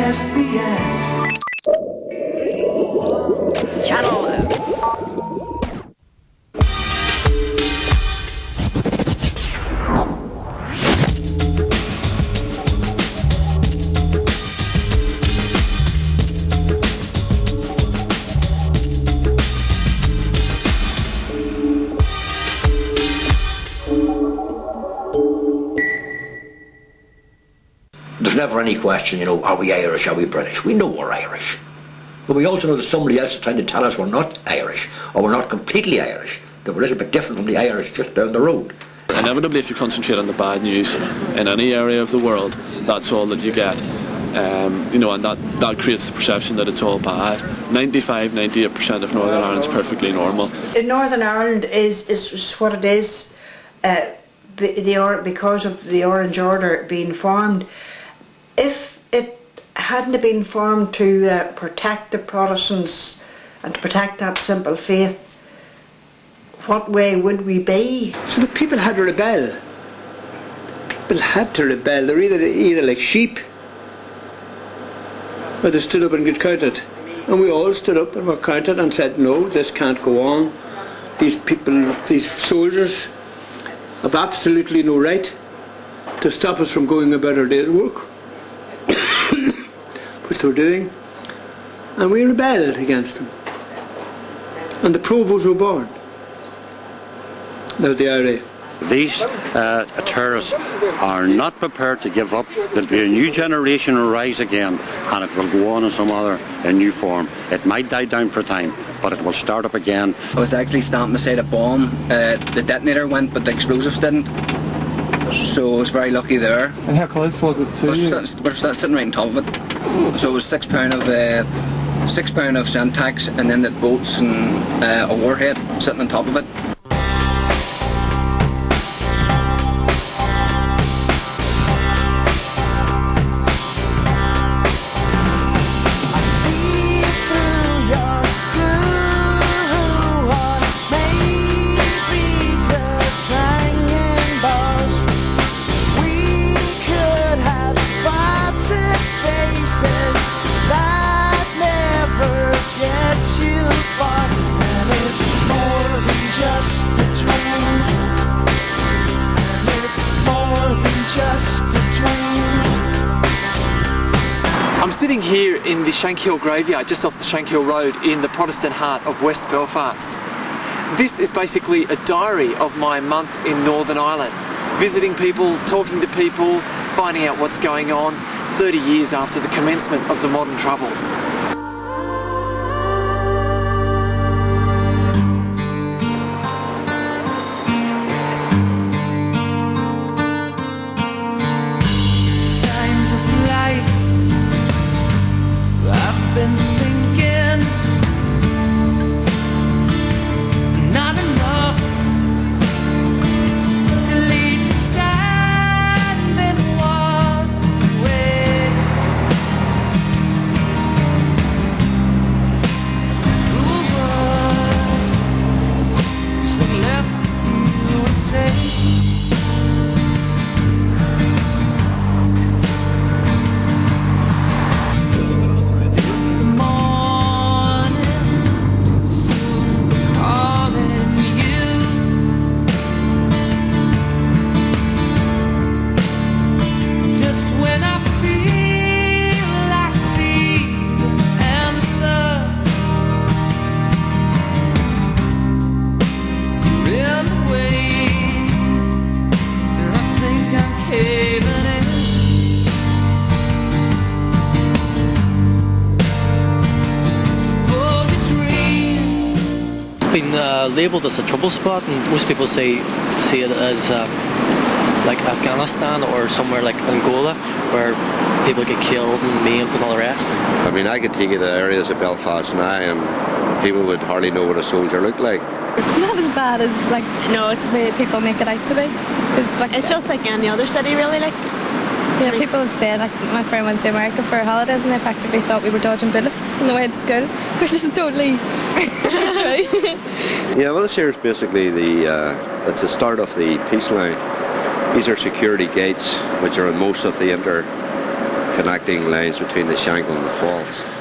SBS. Channel There's never any question, are we Irish, are we British? We know we're Irish. But we also know that somebody else is trying to tell us we're not Irish, or we're not completely Irish, that we're a little bit different from the Irish just down the road. Inevitably, if you concentrate on the bad news in any area of the world, that's all that you get. And that creates the perception that it's all bad. 95-98% of Northern Ireland's perfectly normal. In Northern Ireland is what it is because of the Orange Order being formed. If it hadn't been formed to protect the Protestants and to protect that simple faith, what way would we be? So the people had to rebel. People had to rebel. They're either like sheep, or they stood up and get counted. And we all stood up and were counted and said, no, this can't go on. These people, these soldiers, have absolutely no right to stop us from going about our day's work, which they were doing. And we rebelled against them. And the Provos were born. That was the IRA. These terrorists are not prepared to give up. There'll be a new generation will rise again, and it will go on in some other new form. It might die down for a time, but it will start up again. I was actually standing beside a bomb. The detonator went, but the explosives didn't. So I was very lucky there. And how close was it to you? We're sitting right on top of it. So it was £6 of Semtex, and then the bolts and a warhead sitting on top of it. I'm sitting here in the Shankill graveyard, just off the Shankill Road in the Protestant heart of West Belfast. This is basically a diary of my month in Northern Ireland. Visiting people, talking to people, finding out what's going on 30 years after the commencement of the modern Troubles. Been labelled as a trouble spot, and most people see it as like Afghanistan or somewhere like Angola, where people get killed and maimed and all the rest. I mean, I could take you to areas of Belfast now and people would hardly know what a soldier looked like. It's not as bad as the people make it out to be. It's just like any other city, really. Yeah, people have said, my friend went to America for holidays and they practically thought we were dodging bullets on the way to school, which is totally true. Yeah, well, this here is basically it's the start of the peace line. These are security gates, which are in most of the connecting lines between the Shankill and the Falls.